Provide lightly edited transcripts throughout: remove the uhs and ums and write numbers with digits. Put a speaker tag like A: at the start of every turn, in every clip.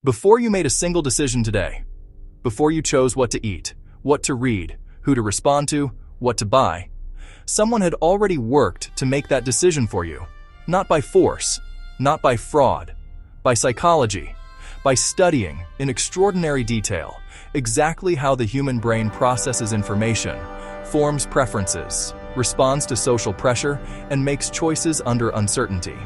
A: Before you made a single decision today, before you chose what to eat, what to read, who to respond to, what to buy, someone had already worked to make that decision for you. Not by force, not by fraud, by psychology, by studying in extraordinary detail exactly how the human brain processes information, forms preferences, responds to social pressure, and makes choices under uncertainty.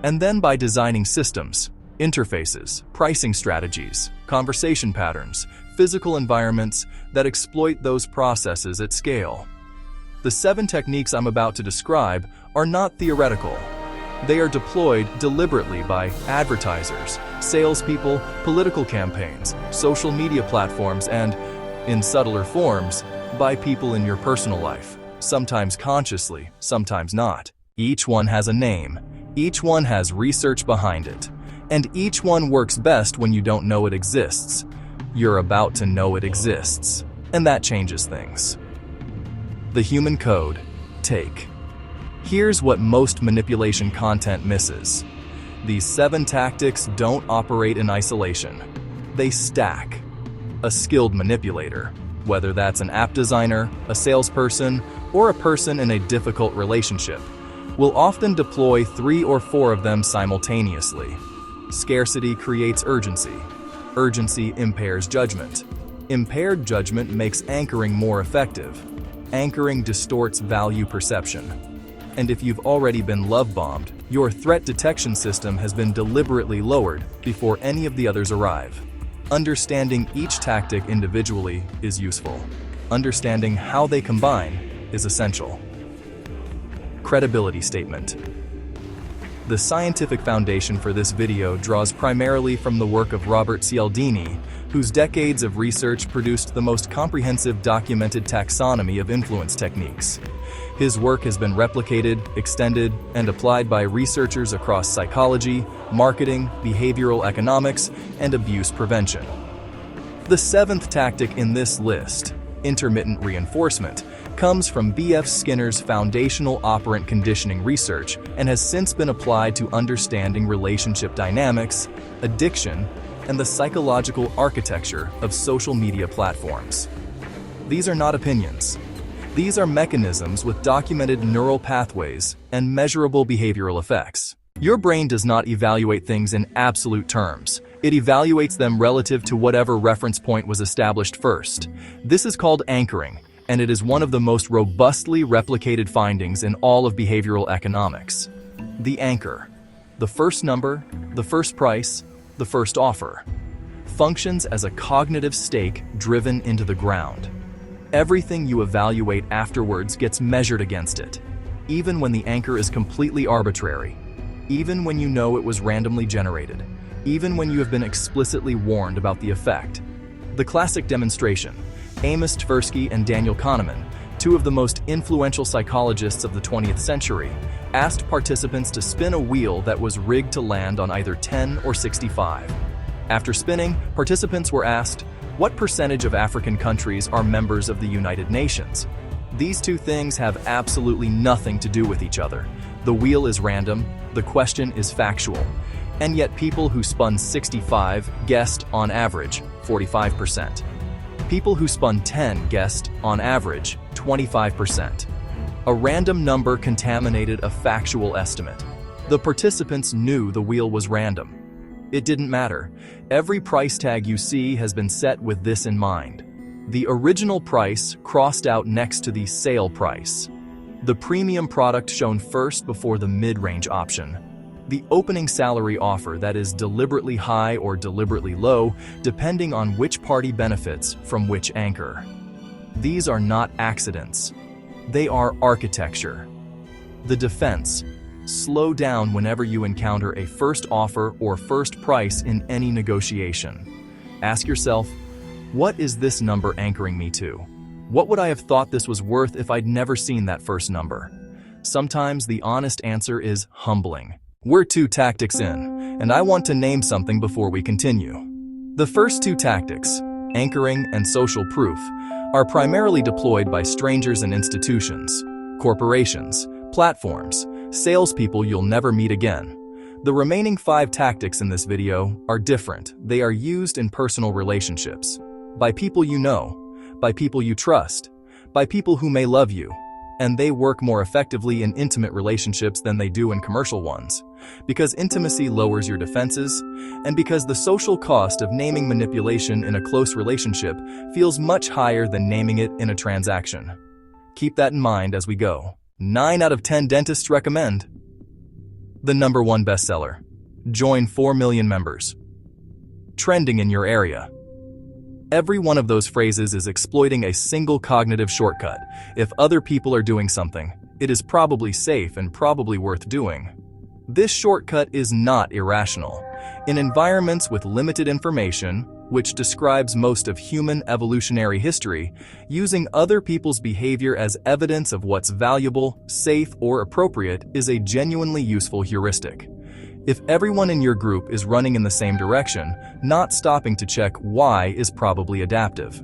A: And then by designing systems, interfaces, pricing strategies, conversation patterns, physical environments that exploit those processes at scale. The 7 techniques I'm about to describe are not theoretical. They are deployed deliberately by advertisers, salespeople, political campaigns, social media platforms, and, in subtler forms, by people in your personal life, sometimes consciously, sometimes not. Each one has a name, each one has research behind it, and each one works best when you don't know it exists. You're about to know it exists, and that changes things. The human code. Take. Here's what most manipulation content misses. These 7 tactics don't operate in isolation. They stack. A skilled manipulator, whether that's an app designer, a salesperson, or a person in a difficult relationship, will often deploy 3 or 4 of them simultaneously. Scarcity creates urgency. Urgency impairs judgment. Impaired judgment makes anchoring more effective. Anchoring distorts value perception. And if you've already been love-bombed, your threat detection system has been deliberately lowered before any of the others arrive. Understanding each tactic individually is useful. Understanding how they combine is essential. Credibility statement. The scientific foundation for this video draws primarily from the work of Robert Cialdini, whose decades of research produced the most comprehensive documented taxonomy of influence techniques. His work has been replicated, extended, and applied by researchers across psychology, marketing, behavioral economics, and abuse prevention. The 7th tactic in this list, intermittent reinforcement, comes from B.F. Skinner's foundational operant conditioning research and has since been applied to understanding relationship dynamics, addiction, and the psychological architecture of social media platforms. These are not opinions. These are mechanisms with documented neural pathways and measurable behavioral effects. Your brain does not evaluate things in absolute terms. It evaluates them relative to whatever reference point was established first. This is called anchoring, and it is one of the most robustly replicated findings in all of behavioral economics. The anchor, the first number, the first price, the first offer, functions as a cognitive stake driven into the ground. Everything you evaluate afterwards gets measured against it, even when the anchor is completely arbitrary, even when you know it was randomly generated, even when you have been explicitly warned about the effect. The classic demonstration, Amos Tversky and Daniel Kahneman, 2 of the most influential psychologists of the 20th century, asked participants to spin a wheel that was rigged to land on either 10 or 65. After spinning, participants were asked, what percentage of African countries are members of the United Nations? These 2 things have absolutely nothing to do with each other. The wheel is random, the question is factual, and yet people who spun 65 guessed, on average, 45%. People who spun 10 guessed, on average, 25%. A random number contaminated a factual estimate. The participants knew the wheel was random. It didn't matter. Every price tag you see has been set with this in mind. The original price crossed out next to the sale price. The premium product shown first before the mid-range option. The opening salary offer that is deliberately high or deliberately low, depending on which party benefits from which anchor. These are not accidents. They are architecture. The defense. Slow down whenever you encounter a first offer or first price in any negotiation. Ask yourself, what is this number anchoring me to? What would I have thought this was worth if I'd never seen that first number? Sometimes the honest answer is humbling. We're 2 tactics in, and I want to name something before we continue. The first 2 tactics, anchoring and social proof, are primarily deployed by strangers and institutions, corporations, platforms, salespeople you'll never meet again. The remaining 5 tactics in this video are different. They are used in personal relationships, by people you know, by people you trust, by people who may love you, and they work more effectively in intimate relationships than they do in commercial ones, because intimacy lowers your defenses, and because the social cost of naming manipulation in a close relationship feels much higher than naming it in a transaction. Keep that in mind as we go. 9 out of 10 dentists recommend. The #1 bestseller. Join 4 million members. Trending in your area. Every one of those phrases is exploiting a single cognitive shortcut. If other people are doing something, it is probably safe and probably worth doing. This shortcut is not irrational. In environments with limited information, which describes most of human evolutionary history, using other people's behavior as evidence of what's valuable, safe, or appropriate is a genuinely useful heuristic. If everyone in your group is running in the same direction, not stopping to check why is probably adaptive.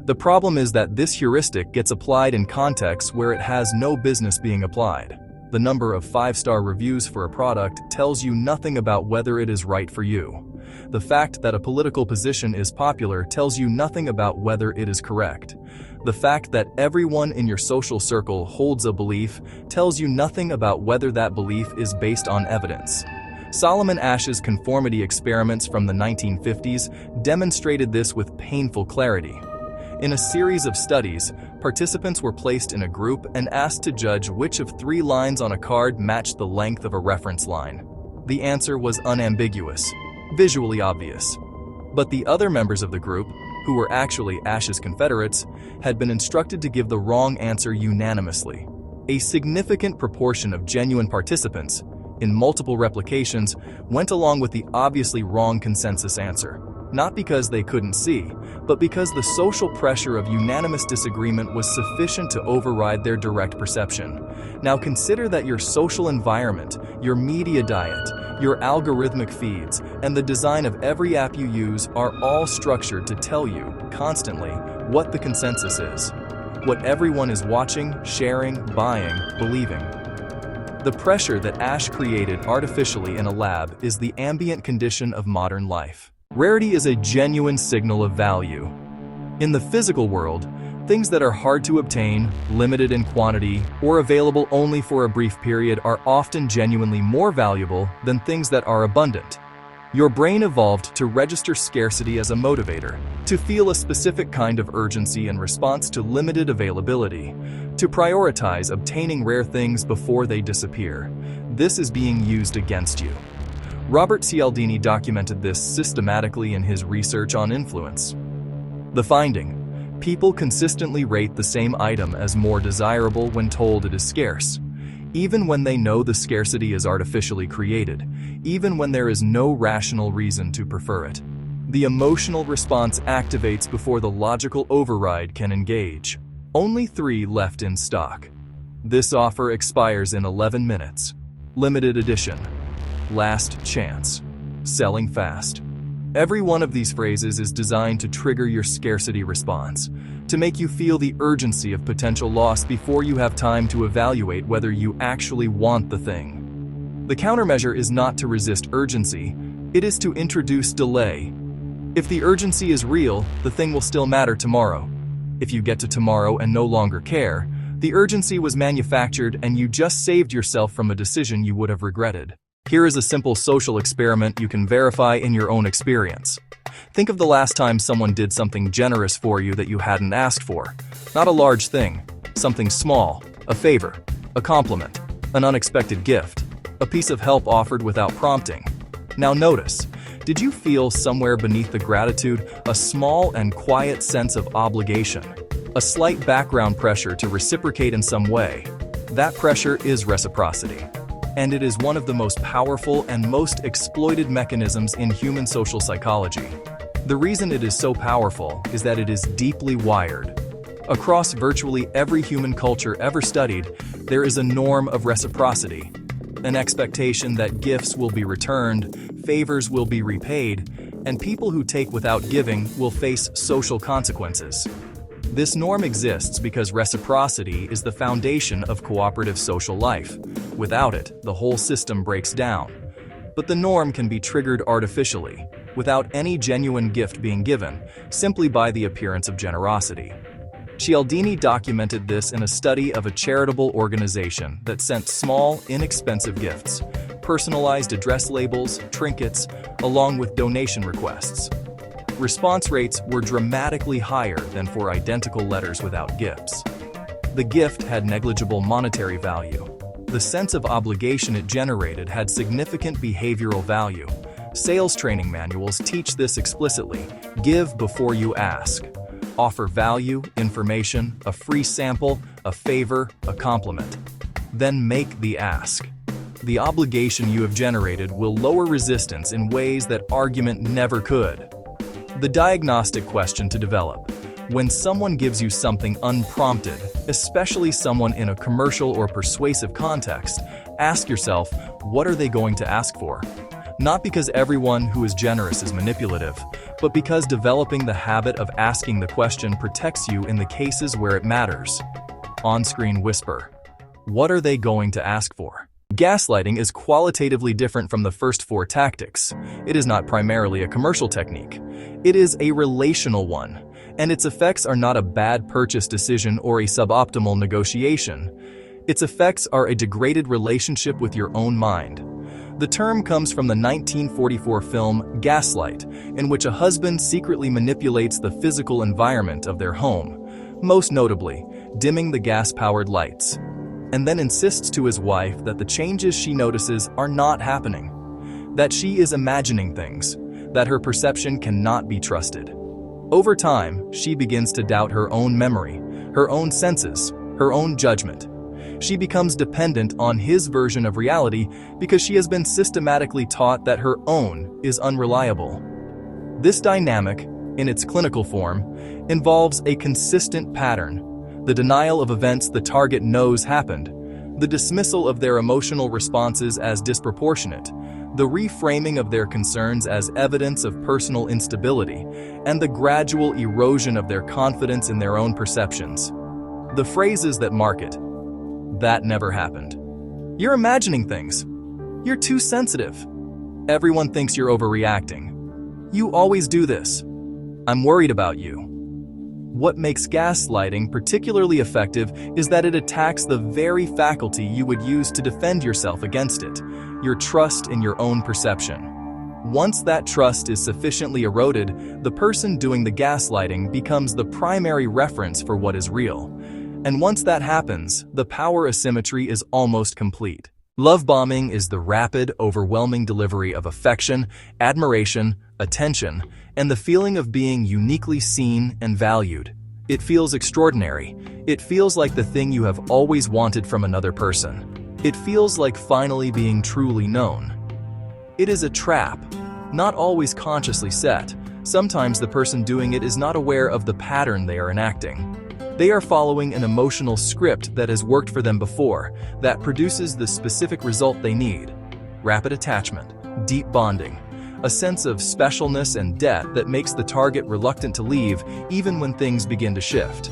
A: The problem is that this heuristic gets applied in contexts where it has no business being applied. The number of 5-star reviews for a product tells you nothing about whether it is right for you. The fact that a political position is popular tells you nothing about whether it is correct. The fact that everyone in your social circle holds a belief tells you nothing about whether that belief is based on evidence. Solomon Asch's conformity experiments from the 1950s demonstrated this with painful clarity. In a series of studies, participants were placed in a group and asked to judge which of 3 lines on a card matched the length of a reference line. The answer was unambiguous, visually obvious. But the other members of the group, who were actually Asch's confederates, had been instructed to give the wrong answer unanimously. A significant proportion of genuine participants, in multiple replications, went along with the obviously wrong consensus answer. Not because they couldn't see, but because the social pressure of unanimous disagreement was sufficient to override their direct perception. Now consider that your social environment, your media diet, your algorithmic feeds, and the design of every app you use are all structured to tell you, constantly, what the consensus is. What everyone is watching, sharing, buying, believing. The pressure that Asch created artificially in a lab is the ambient condition of modern life. Rarity is a genuine signal of value. In the physical world, things that are hard to obtain, limited in quantity, or available only for a brief period are often genuinely more valuable than things that are abundant. Your brain evolved to register scarcity as a motivator, to feel a specific kind of urgency in response to limited availability, to prioritize obtaining rare things before they disappear. This is being used against you. Robert Cialdini documented this systematically in his research on influence. The finding: people consistently rate the same item as more desirable when told it is scarce, even when they know the scarcity is artificially created, even when there is no rational reason to prefer it. The emotional response activates before the logical override can engage. Only 3 left in stock. This offer expires in 11 minutes. Limited edition. Last chance. Selling fast. Every one of these phrases is designed to trigger your scarcity response, to make you feel the urgency of potential loss before you have time to evaluate whether you actually want the thing. The countermeasure is not to resist urgency, it is to introduce delay. If the urgency is real, the thing will still matter tomorrow. If you get to tomorrow and no longer care, the urgency was manufactured and you just saved yourself from a decision you would have regretted. Here is a simple social experiment you can verify in your own experience. Think of the last time someone did something generous for you that you hadn't asked for. Not a large thing, something small, a favor, a compliment, an unexpected gift, a piece of help offered without prompting. Now notice, did you feel somewhere beneath the gratitude a small and quiet sense of obligation? A slight background pressure to reciprocate in some way? That pressure is reciprocity. And it is one of the most powerful and most exploited mechanisms in human social psychology. The reason it is so powerful is that it is deeply wired. Across virtually every human culture ever studied, there is a norm of reciprocity, an expectation that gifts will be returned, favors will be repaid, and people who take without giving will face social consequences. This norm exists because reciprocity is the foundation of cooperative social life. Without it, the whole system breaks down. But the norm can be triggered artificially, without any genuine gift being given, simply by the appearance of generosity. Cialdini documented this in a study of a charitable organization that sent small, inexpensive gifts, personalized address labels, trinkets, along with donation requests. Response rates were dramatically higher than for identical letters without gifts. The gift had negligible monetary value. The sense of obligation it generated had significant behavioral value. Sales training manuals teach this explicitly. Give before you ask. Offer value, information, a free sample, a favor, a compliment. Then make the ask. The obligation you have generated will lower resistance in ways that argument never could. The diagnostic question to develop. When someone gives you something unprompted, especially someone in a commercial or persuasive context, ask yourself, what are they going to ask for? Not because everyone who is generous is manipulative, but because developing the habit of asking the question protects you in the cases where it matters. On-screen whisper. What are they going to ask for? Gaslighting is qualitatively different from the first four tactics. It is not primarily a commercial technique. It is a relational one, and its effects are not a bad purchase decision or a suboptimal negotiation. Its effects are a degraded relationship with your own mind. The term comes from the 1944 film Gaslight, in which a husband secretly manipulates the physical environment of their home, most notably, dimming the gas-powered lights, and then insists to his wife that the changes she notices are not happening, that she is imagining things, that her perception cannot be trusted. Over time, she begins to doubt her own memory, her own senses, her own judgment. She becomes dependent on his version of reality because she has been systematically taught that her own is unreliable. This dynamic, in its clinical form, involves a consistent pattern: the denial of events the target knows happened, the dismissal of their emotional responses as disproportionate, the reframing of their concerns as evidence of personal instability, and the gradual erosion of their confidence in their own perceptions. The phrases that mark it: that never happened. You're imagining things. You're too sensitive. Everyone thinks you're overreacting. You always do this. I'm worried about you. What makes gaslighting particularly effective is that it attacks the very faculty you would use to defend yourself against it, your trust in your own perception. Once that trust is sufficiently eroded, the person doing the gaslighting becomes the primary reference for what is real. And once that happens, the power asymmetry is almost complete. Love bombing is the rapid, overwhelming delivery of affection, admiration, attention, and the feeling of being uniquely seen and valued. It feels extraordinary. It feels like the thing you have always wanted from another person. It feels like finally being truly known. It is a trap, not always consciously set. Sometimes the person doing it is not aware of the pattern they are enacting. They are following an emotional script that has worked for them before, that produces the specific result they need: rapid attachment, deep bonding, a sense of specialness and debt that makes the target reluctant to leave even when things begin to shift.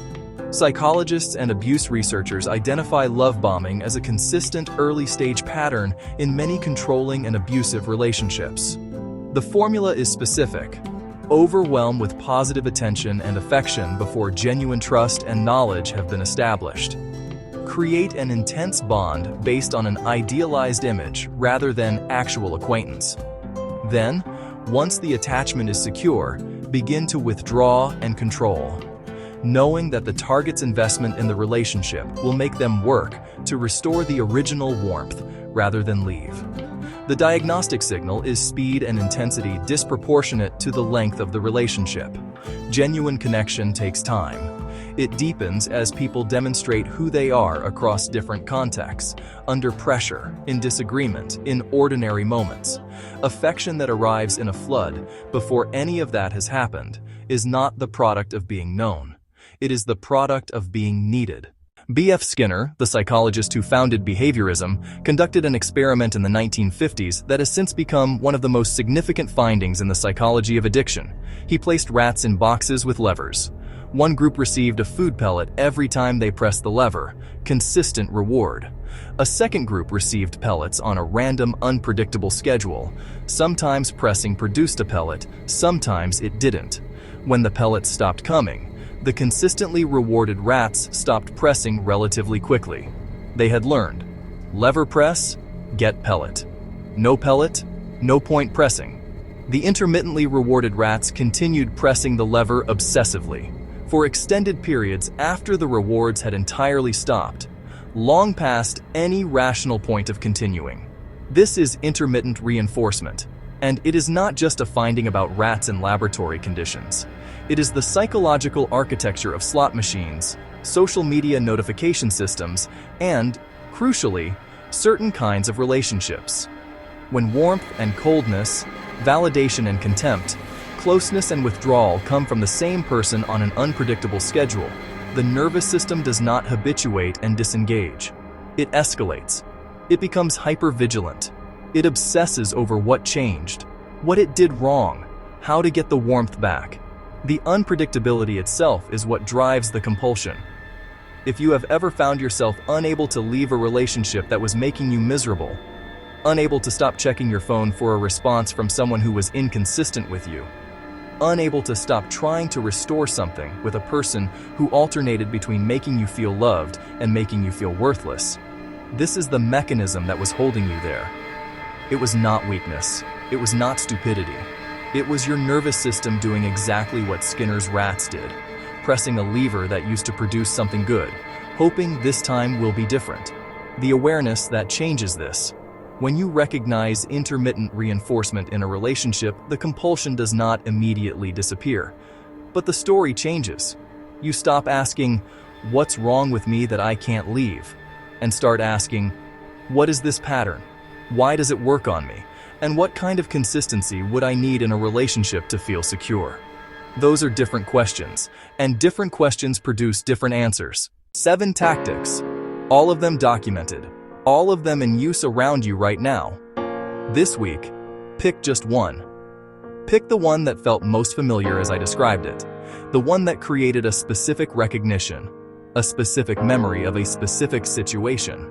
A: Psychologists and abuse researchers identify love bombing as a consistent early-stage pattern in many controlling and abusive relationships. The formula is specific: overwhelm with positive attention and affection before genuine trust and knowledge have been established. Create an intense bond based on an idealized image rather than actual acquaintance. Then, once the attachment is secure, begin to withdraw and control, knowing that the target's investment in the relationship will make them work to restore the original warmth rather than leave. The diagnostic signal is speed and intensity disproportionate to the length of the relationship. Genuine connection takes time. It deepens as people demonstrate who they are across different contexts, under pressure, in disagreement, in ordinary moments. Affection that arrives in a flood before any of that has happened is not the product of being known. It is the product of being needed. B.F. Skinner, the psychologist who founded behaviorism, conducted an experiment in the 1950s that has since become one of the most significant findings in the psychology of addiction. He placed rats in boxes with levers. One group received a food pellet every time they pressed the lever, consistent reward. A second group received pellets on a random, unpredictable schedule. Sometimes pressing produced a pellet, sometimes it didn't. When the pellets stopped coming, the consistently rewarded rats stopped pressing relatively quickly. They had learned, lever press, get pellet. No pellet, no point pressing. The intermittently rewarded rats continued pressing the lever obsessively, for extended periods after the rewards had entirely stopped, long past any rational point of continuing. This is intermittent reinforcement, and it is not just a finding about rats in laboratory conditions. It is the psychological architecture of slot machines, social media notification systems, and, crucially, certain kinds of relationships. When warmth and coldness, validation and contempt, closeness and withdrawal come from the same person on an unpredictable schedule, the nervous system does not habituate and disengage. It escalates. It becomes hypervigilant. It obsesses over what changed, what it did wrong, how to get the warmth back. The unpredictability itself is what drives the compulsion. If you have ever found yourself unable to leave a relationship that was making you miserable, unable to stop checking your phone for a response from someone who was inconsistent with you, unable to stop trying to restore something with a person who alternated between making you feel loved and making you feel worthless, this is the mechanism that was holding you there. It was not weakness. It was not stupidity. It was your nervous system doing exactly what Skinner's rats did, pressing a lever that used to produce something good, hoping this time will be different. The awareness that changes this. When you recognize intermittent reinforcement in a relationship, the compulsion does not immediately disappear. But the story changes. You stop asking, "What's wrong with me that I can't leave?" and start asking, "What is this pattern? Why does it work on me? And what kind of consistency would I need in a relationship to feel secure?" Those are different questions, and different questions produce different answers. 7 tactics, all of them documented, all of them in use around you right now. This week, pick just one. Pick the one that felt most familiar as I described it, the one that created a specific recognition, a specific memory of a specific situation,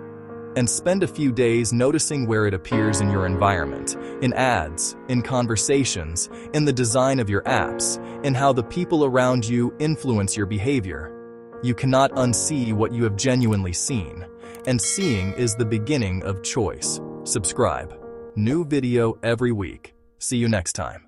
A: and spend a few days noticing where it appears in your environment, in ads, in conversations, in the design of your apps, in how the people around you influence your behavior. You cannot unsee what you have genuinely seen, and seeing is the beginning of choice. Subscribe. New video every week. See you next time.